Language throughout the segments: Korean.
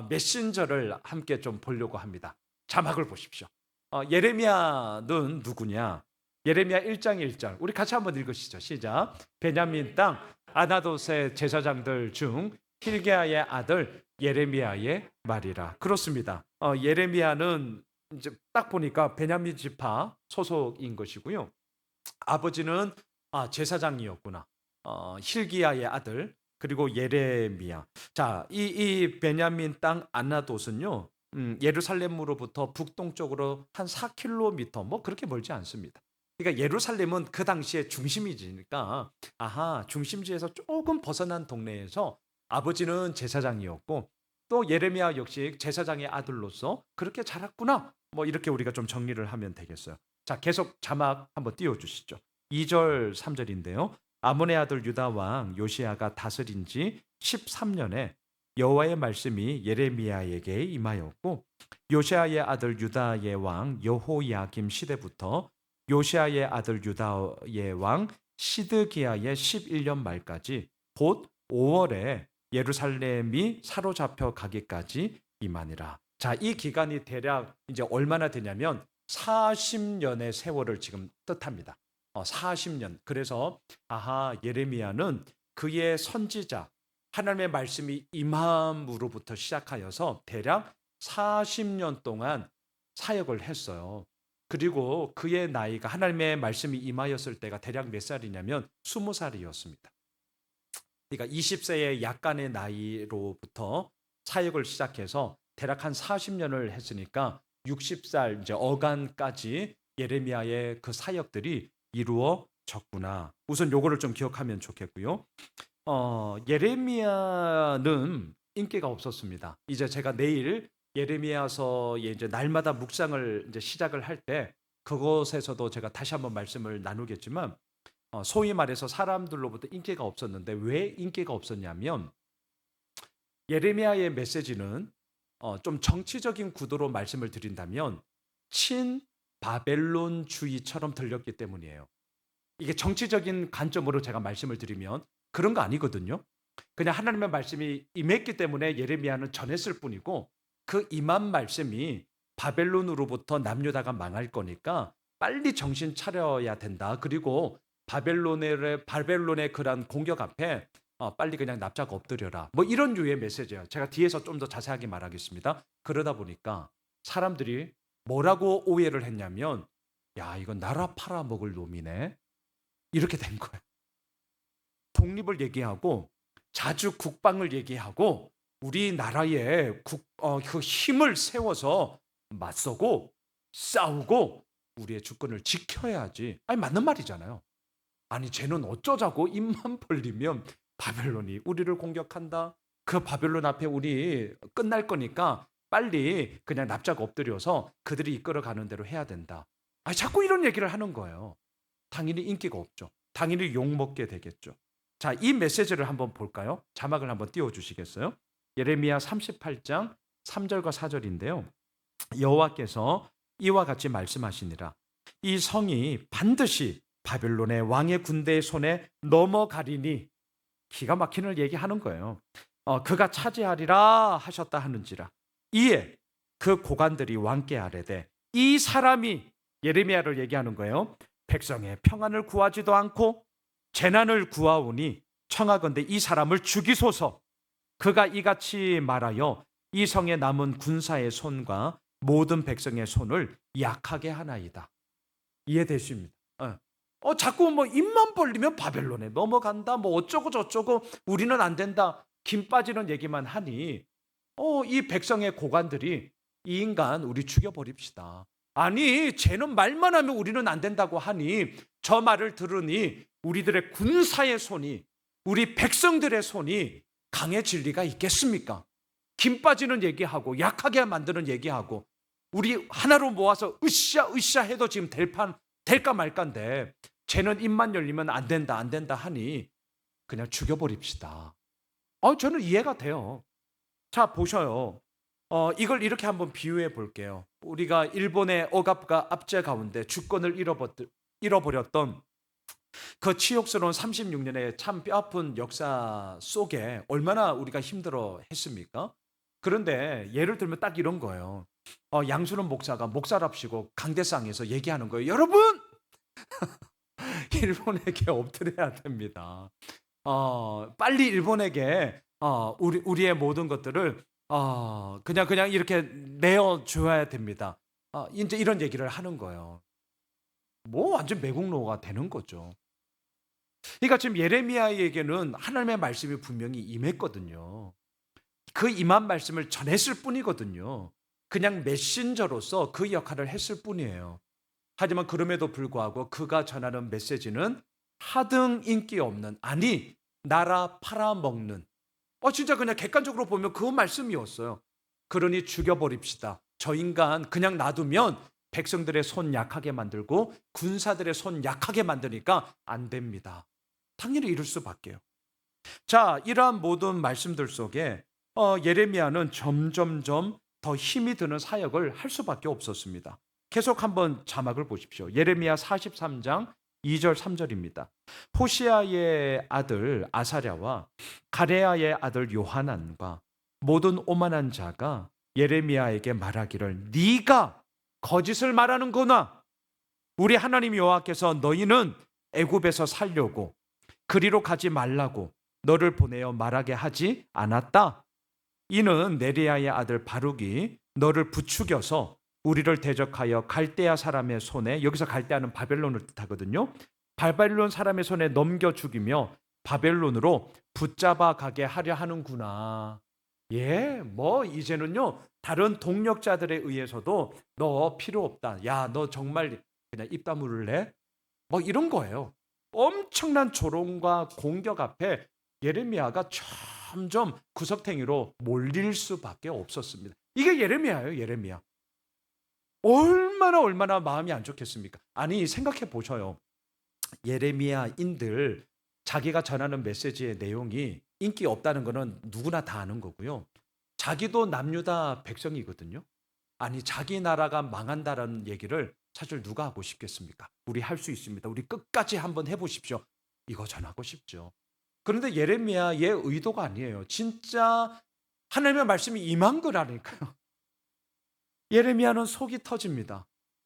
메신저를 함께 좀 보려고 합니다. 자막을 보십시오. 예레미야는 누구냐? 예레미야 1장 1절. 우리 같이 한번 읽으시죠. 시작. 베냐민 땅 아나돗의 제사장들 중 힐게아의 아들 예레미야의 말이라. 그렇습니다. 예레미야는 이제 딱 보니까 베냐민 지파 소속인 것이고요. 아버지는 제사장이었구나. 힐기야의 아들 그리고 예레미야. 자, 이 베냐민 땅 아나돗은요. 예루살렘으로부터 북동쪽으로 한 4km 뭐 그렇게 멀지 않습니다. 그러니까 예루살렘은 그 당시에 중심이니까 중심지에서 조금 벗어난 동네에서 아버지는 제사장이었고 또 예레미야 역시 제사장의 아들로서 그렇게 자랐구나. 뭐 이렇게 우리가 좀 정리를 하면 되겠어요. 자, 계속 자막 한번 띄워 주시죠. 2절 3절인데요. 아몬의 아들 유다 왕 요시야가 다스린 지 13년에 여호와의 말씀이 예레미야에게 임하였고 요시야의 아들 유다의 왕 여호야김 시대부터 요시야의 아들 유다의 왕 시드기야의 11년 말까지 곧 5월에 예루살렘이 사로잡혀 가기까지 임하니라. 자, 이 기간이 대략 이제 얼마나 되냐면 40년의 세월을 지금 뜻합니다. 40년. 그래서 예레미야는 그의 선지자 하나님의 말씀이 임함으로부터 시작하여서 대략 40년 동안 사역을 했어요. 그리고 그의 나이가 하나님의 말씀이 임하였을 때가 대략 몇 살이냐면 20살이었습니다. 그러니까 20세의 약간의 나이로부터 사역을 시작해서 대략 한 40년을 했으니까 60살 이제 어간까지 예레미야의 그 사역들이 이루어졌구나. 우선 요거를 좀 기억하면 좋겠고요. 예레미야는 인기가 없었습니다. 이제 제가 내일 예레미야서의 이제 날마다 묵상을 이제 시작을 할 때 그것에서도 제가 다시 한번 말씀을 나누겠지만 소위 말해서 사람들로부터 인기가 없었는데 왜 인기가 없었냐면 예레미야의 메시지는 좀 정치적인 구도로 말씀을 드린다면 친바벨론주의처럼 들렸기 때문이에요. 이게 정치적인 관점으로 제가 말씀을 드리면 그런 거 아니거든요. 그냥 하나님의 말씀이 임했기 때문에 예레미야는 전했을 뿐이고 그 임한 말씀이 바벨론으로부터 남유다가 망할 거니까 빨리 정신 차려야 된다. 그리고 바벨론의 그런 공격 앞에 빨리 그냥 납작 엎드려라. 뭐 이런 류의 메시지예요. 제가 뒤에서 좀 더 자세하게 말하겠습니다. 그러다 보니까 사람들이 뭐라고 오해를 했냐면 야, 이건 나라 팔아먹을 놈이네. 이렇게 된 거예요. 독립을 얘기하고 자주 국방을 얘기하고 우리나라의 그 힘을 세워서 맞서고 싸우고 우리의 주권을 지켜야지. 아니 맞는 말이잖아요. 아니 쟤는 어쩌자고 입만 벌리면 바벨론이 우리를 공격한다. 그 바벨론 앞에 우리 끝날 거니까 빨리 그냥 납작 엎드려서 그들이 이끌어가는 대로 해야 된다. 아니 자꾸 이런 얘기를 하는 거예요. 당연히 인기가 없죠. 당연히 욕먹게 되겠죠. 자, 이 메시지를 한번 볼까요? 자막을 한번 띄워주시겠어요? 예레미야 38장 3절과 4절인데요. 여호와께서 이와 같이 말씀하시니라. 이 성이 반드시 바벨론의 왕의 군대의 손에 넘어가리니 기가 막히는 얘기하는 거예요. 그가 차지하리라 하셨다 하는지라. 이에 그 고관들이 왕께 아뢰되 이 사람이 예레미야를 얘기하는 거예요. 백성의 평안을 구하지도 않고 재난을 구하오니 청하건대 이 사람을 죽이소서. 그가 이같이 말하여 이 성에 남은 군사의 손과 모든 백성의 손을 약하게 하나이다. 이해되십니까? 자꾸 뭐 입만 벌리면 바벨론에 넘어간다 뭐 어쩌고 저쩌고 우리는 안 된다 김 빠지는 얘기만 하니 이 백성의 고관들이 이 인간 우리 죽여버립시다. 아니 쟤는 말만 하면 우리는 안 된다고 하니 저 말을 들으니 우리들의 군사의 손이 우리 백성들의 손이 강해질 리가 있겠습니까? 김 빠지는 얘기하고 약하게 만드는 얘기하고 우리 하나로 모아서 으쌰 해도 지금 될까 말까인데 쟤는 입만 열리면 안 된다 하니 그냥 죽여버립시다. 저는 이해가 돼요. 자 보셔요. 이걸 이렇게 한번 비유해 볼게요. 우리가 일본의 억압과 압제 가운데 주권을 잃어버렸던 그 치욕스러운 36년의 참 뼈아픈 역사 속에 얼마나 우리가 힘들어 했습니까? 그런데 예를 들면 딱 이런 거예요. 양순원 목사가 목사랍시고 강대상에서 얘기하는 거예요. 여러분, 일본에게 엎드려야 됩니다. 빨리 일본에게 우리의 모든 것들을 그냥 이렇게 내어줘야 됩니다. 이제 이런 얘기를 하는 거예요. 뭐 완전 매국노가 되는 거죠. 그러니까 지금 예레미야에게는 하나님의 말씀이 분명히 임했거든요. 그 임한 말씀을 전했을 뿐이거든요. 그냥 메신저로서 그 역할을 했을 뿐이에요. 하지만 그럼에도 불구하고 그가 전하는 메시지는 하등 인기 없는, 아니 나라 팔아먹는, 진짜 그냥 객관적으로 보면 그 말씀이었어요. 그러니 죽여버립시다. 저 인간 그냥 놔두면 백성들의 손 약하게 만들고 군사들의 손 약하게 만드니까 안 됩니다. 당연히 이럴 수밖에요. 자, 이러한 모든 말씀들 속에 예레미야는 점점점 더 힘이 드는 사역을 할 수밖에 없었습니다. 계속 한번 자막을 보십시오. 예레미야 43장 2절 3절입니다. 호시아의 아들 아사랴와 가레야의 아들 요하난과 모든 오만한 자가 예레미야에게 말하기를 네가 거짓을 말하는구나. 우리 하나님 여호와께서 너희는 애굽에서 살려고 그리로 가지 말라고 너를 보내어 말하게 하지 않았다. 이는 네리야의 아들 바룩이 너를 부추겨서 우리를 대적하여 갈대아 사람의 손에, 여기서 갈대아는 바벨론을 뜻하거든요. 바벨론 사람의 손에 넘겨 죽이며 바벨론으로 붙잡아 가게 하려 하는구나. 예, 뭐 이제는요 다른 동력자들에 의해서도 너 필요 없다. 야, 너 정말 그냥 입 다물래? 뭐 이런 거예요. 엄청난 조롱과 공격 앞에 예레미야가 점점 구석탱이로 몰릴 수밖에 없었습니다. 이게 예레미야예요, 예레미야. 얼마나 마음이 안 좋겠습니까? 아니, 생각해 보셔요. 예레미야인들 자기가 전하는 메시지의 내용이 인기 없다는 거는 누구나 다 아는 거고요. 자기도 남유다 백성이거든요. 아니, 자기 나라가 망한다라는 얘기를 사실 누가 하고 싶겠습니까? 우리 할 수 있습니다. 우리 끝까지 한번 해보십시오. 이거 전하고 싶죠. 그런데 예레미야의 의도가 아니에요. 진짜 하나님의 말씀이 임한 거라니까요. 예레미야는 속이 터집니다.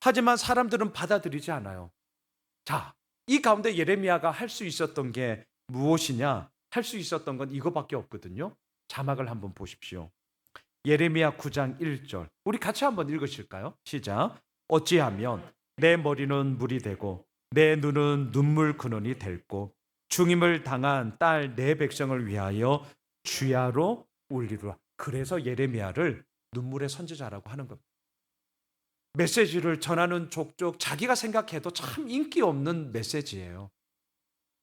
하지만 사람들은 받아들이지 않아요. 자, 이 가운데 예레미야가 할 수 있었던 게 무엇이냐? 할 수 있었던 건 이거밖에 없거든요. 자막을 한번 보십시오. 예레미야 9장 1절. 우리 같이 한번 읽으실까요? 시작. 어찌하면 내 머리는 물이 되고 내 눈은 눈물 근원이 될고 중임을 당한 딸 내 백성을 위하여 주야로 울리라. 그래서 예레미야를 눈물의 선지자라고 하는 겁니다. 메시지를 전하는 족족 자기가 생각해도 참 인기 없는 메시지예요.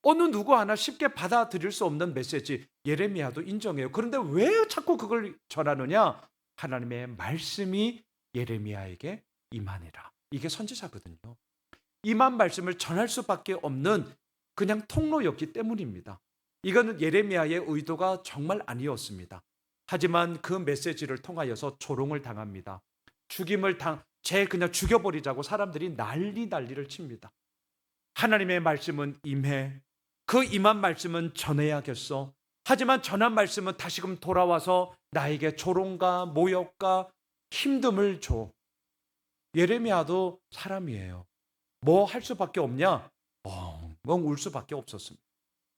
어느 누구 하나 쉽게 받아들일 수 없는 메시지, 예레미야도 인정해요. 그런데 왜 자꾸 그걸 전하느냐? 하나님의 말씀이 예레미야에게 임하니라. 이게 선지자거든요. 임한 말씀을 전할 수밖에 없는 그냥 통로였기 때문입니다. 이거는 예레미야의 의도가 정말 아니었습니다. 하지만 그 메시지를 통하여서 조롱을 당합니다. 그냥 죽여버리자고 사람들이 난리를 칩니다. 하나님의 말씀은 임해. 그 임한 말씀은 전해야겠어. 하지만 전한 말씀은 다시금 돌아와서 나에게 조롱과 모욕과 힘듦을 줘. 예레미야도 사람이에요. 뭐 할 수밖에 없냐? 엉엉 울 수밖에 없었습니다.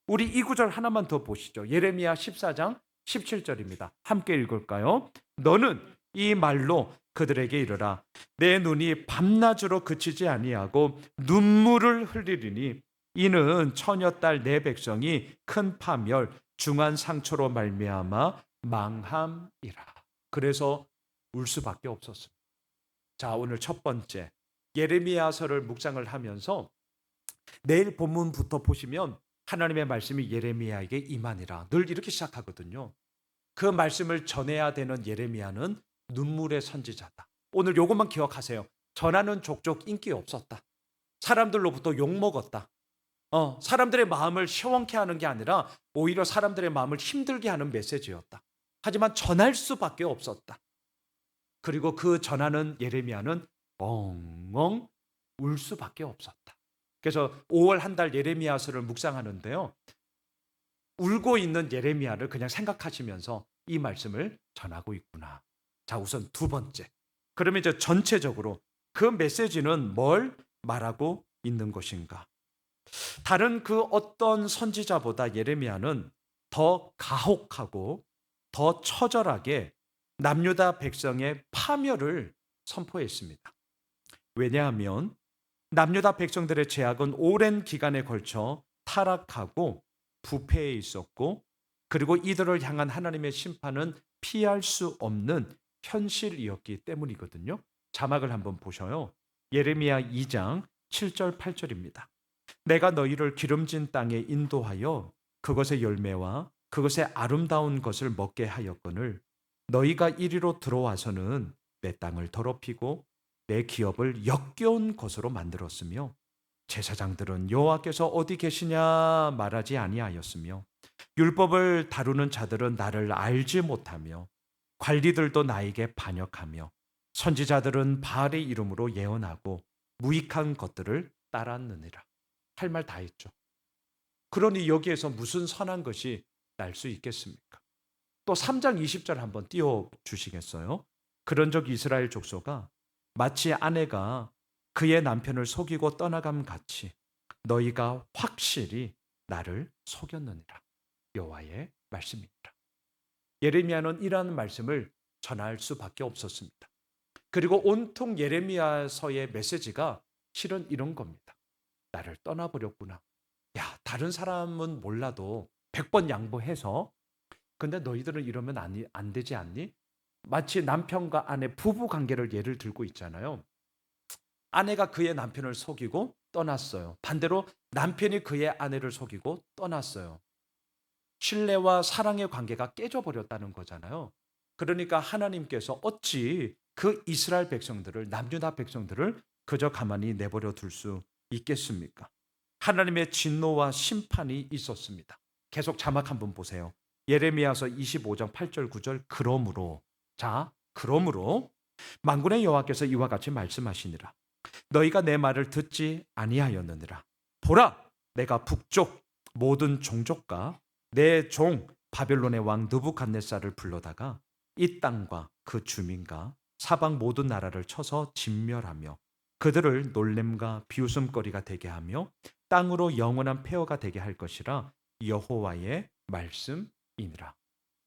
우리 이 구절 하나만 더 보시죠. 예레미야 14장 17절입니다. 함께 읽을까요? 너는 이 말로 그들에게 이르라. 내 눈이 밤낮으로 그치지 아니하고 눈물을 흘리리니 이는 처녀딸 내 백성이 큰 파멸 중한 상처로 말미암아 망함이라. 그래서 울 수밖에 없었습니다. 자, 오늘 첫 번째 예레미야서를 묵상을 하면서 내일 본문부터 보시면 하나님의 말씀이 예레미야에게 임하니라 늘 이렇게 시작하거든요. 그 말씀을 전해야 되는 예레미야는 눈물의 선지자다. 오늘 요것만 기억하세요. 전하는 족족 인기 없었다. 사람들로부터 욕먹었다. 사람들의 마음을 시원케 하는 게 아니라 오히려 사람들의 마음을 힘들게 하는 메시지였다. 하지만 전할 수밖에 없었다. 그리고 그 전하는 예레미야는 엉엉 울 수밖에 없었다. 그래서 5월 한 달 예레미야서를 묵상하는데요. 울고 있는 예레미야를 그냥 생각하시면서 이 말씀을 전하고 있구나. 자, 우선 두 번째. 그러면 이제 전체적으로 그 메시지는 뭘 말하고 있는 것인가? 다른 그 어떤 선지자보다 예레미야는 더 가혹하고 더 처절하게 남유다 백성의 파멸을 선포했습니다. 왜냐하면 남유다 백성들의 죄악은 오랜 기간에 걸쳐 타락하고 부패해 있었고, 그리고 이들을 향한 하나님의 심판은 피할 수 없는 현실이었기 때문이거든요. 자막을 한번 보셔요. 예레미야 2장 7절 8절입니다. 내가 너희를 기름진 땅에 인도하여 그것의 열매와 그것의 아름다운 것을 먹게 하였거늘 너희가 이리로 들어와서는 내 땅을 더럽히고 내 기업을 역겨운 것으로 만들었으며 제사장들은 여호와께서 어디 계시냐 말하지 아니하였으며 율법을 다루는 자들은 나를 알지 못하며 관리들도 나에게 반역하며 선지자들은 바알의 이름으로 예언하고 무익한 것들을 따랐느니라. 할 말 다 했죠. 그러니 여기에서 무슨 선한 것이 날 수 있겠습니까? 또 3장 20절 한번 띄워 주시겠어요? 그런즉 이스라엘 족속아 마치 아내가 그의 남편을 속이고 떠나감 같이 너희가 확실히 나를 속였느니라. 여호와의 말씀입니다. 예레미야는 이러한 말씀을 전할 수밖에 없었습니다. 그리고 온통 예레미야서의 메시지가 실은 이런 겁니다. 나를 떠나버렸구나. 야, 다른 사람은 몰라도 100번 양보해서, 근데 너희들은 이러면 안 되지 않니? 마치 남편과 아내 부부 관계를 예를 들고 있잖아요. 아내가 그의 남편을 속이고 떠났어요. 반대로 남편이 그의 아내를 속이고 떠났어요. 신뢰와 사랑의 관계가 깨져버렸다는 거잖아요. 그러니까 하나님께서 어찌 그 이스라엘 백성들을, 남유다 백성들을 그저 가만히 내버려 둘 수 있겠습니까? 하나님의 진노와 심판이 있었습니다. 계속 자막 한번 보세요. 예레미야서 25장 8절 9절. 그러므로 만군의 여호와께서 이와 같이 말씀하시니라. 너희가 내 말을 듣지 아니하였느니라. 보라, 내가 북쪽 모든 종족과 내 종 바벨론의 왕 느부갓네살을 불러다가 이 땅과 그 주민과 사방 모든 나라를 쳐서 진멸하며 그들을 놀램과 비웃음거리가 되게 하며 땅으로 영원한 폐허가 되게 할 것이라. 여호와의 말씀이니라.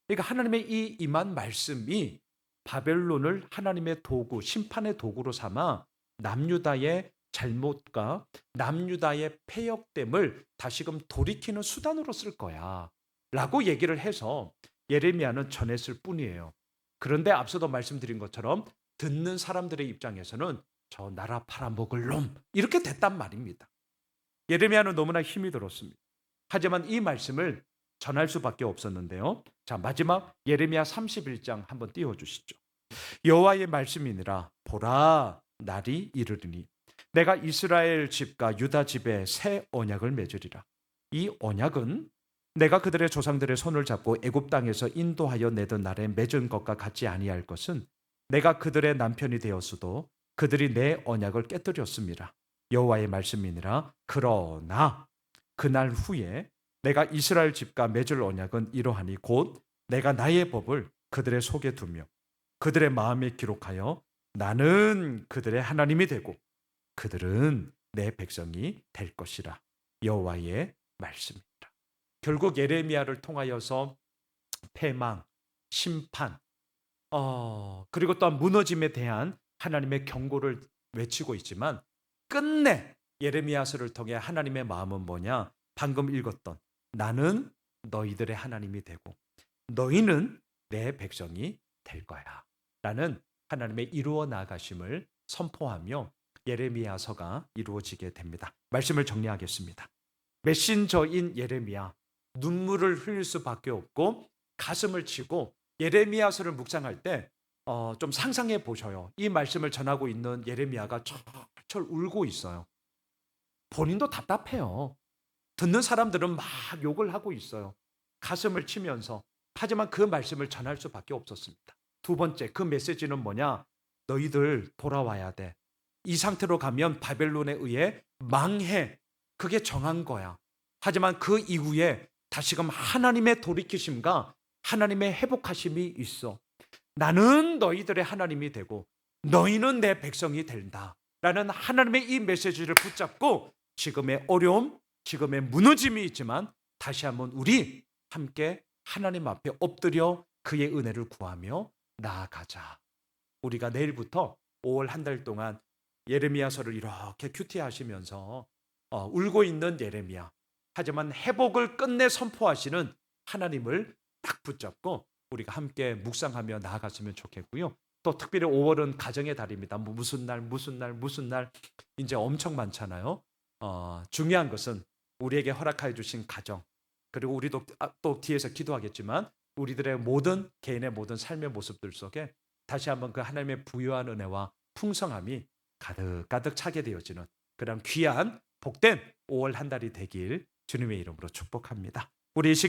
그러니까 하나님의 이 임한 말씀이 바벨론을 하나님의 도구, 심판의 도구로 삼아 남유다의 잘못과 남유다의 패역됨을 다시금 돌이키는 수단으로 쓸 거야 라고 얘기를 해서 예레미야는 전했을 뿐이에요. 그런데 앞서도 말씀드린 것처럼 듣는 사람들의 입장에서는 저 나라 팔아먹을 놈 이렇게 됐단 말입니다. 예레미야는 너무나 힘이 들었습니다. 하지만 이 말씀을 전할 수밖에 없었는데요. 자, 마지막 예레미야 31장 한번 띄워주시죠. 여호와의 말씀이니라. 보라, 날이 이르리니 내가 이스라엘 집과 유다 집에 새 언약을 맺으리라. 이 언약은 내가 그들의 조상들의 손을 잡고 애굽 땅에서 인도하여 내던 날에 맺은 것과 같지 아니할 것은 내가 그들의 남편이 되었어도 그들이 내 언약을 깨뜨렸습니다. 여호와의 말씀이니라. 그러나 그날 후에 내가 이스라엘 집과 맺을 언약은 이러하니 곧 내가 나의 법을 그들의 속에 두며 그들의 마음에 기록하여 나는 그들의 하나님이 되고 그들은 내 백성이 될 것이라. 여호와의 말씀입니다. 결국 예레미야를 통하여서 패망, 심판, 그리고 또한 무너짐에 대한 하나님의 경고를 외치고 있지만 끝내 예레미야서를 통해 하나님의 마음은 뭐냐? 방금 읽었던 나는 너희들의 하나님이 되고 너희는 내 백성이 될 거야 라는 하나님의 이루어 나가심을 선포하며 예레미야서가 이루어지게 됩니다. 말씀을 정리하겠습니다. 메신저인 예레미야, 눈물을 흘릴 수밖에 없고 가슴을 치고 예레미야서를 묵상할 때 좀 상상해 보셔요. 이 말씀을 전하고 있는 예레미야가 철철 울고 있어요. 본인도 답답해요. 듣는 사람들은 막 욕을 하고 있어요. 가슴을 치면서. 하지만 그 말씀을 전할 수밖에 없었습니다. 두 번째, 그 메시지는 뭐냐? 너희들 돌아와야 돼. 이 상태로 가면 바벨론에 의해 망해. 그게 정한 거야. 하지만 그 이후에 다시금 하나님의 돌이키심과 하나님의 회복하심이 있어. 나는 너희들의 하나님이 되고 너희는 내 백성이 된다 라는 하나님의 이 메시지를 붙잡고 지금의 어려움, 지금의 무너짐이 있지만 다시 한번 우리 함께 하나님 앞에 엎드려 그의 은혜를 구하며 나아가자. 우리가 내일부터 5월 한 달 동안 예레미야서를 이렇게 큐티하시면서 울고 있는 예레미야, 하지만 회복을 끝내 선포하시는 하나님을 딱 붙잡고 우리가 함께 묵상하며 나아갔으면 좋겠고요. 또 특별히 5월은 가정의 달입니다. 뭐 무슨 날 이제 엄청 많잖아요. 중요한 것은 우리에게 허락하여 주신 가정, 그리고 우리도 또 뒤에서 기도하겠지만 우리들의 모든 개인의 모든 삶의 모습들 속에 다시 한번 그 하나님의 부유한 은혜와 풍성함이 가득 차게 되어지는 그런 귀한 복된 5월 한 달이 되길 주님의 이름으로 축복합니다. 우리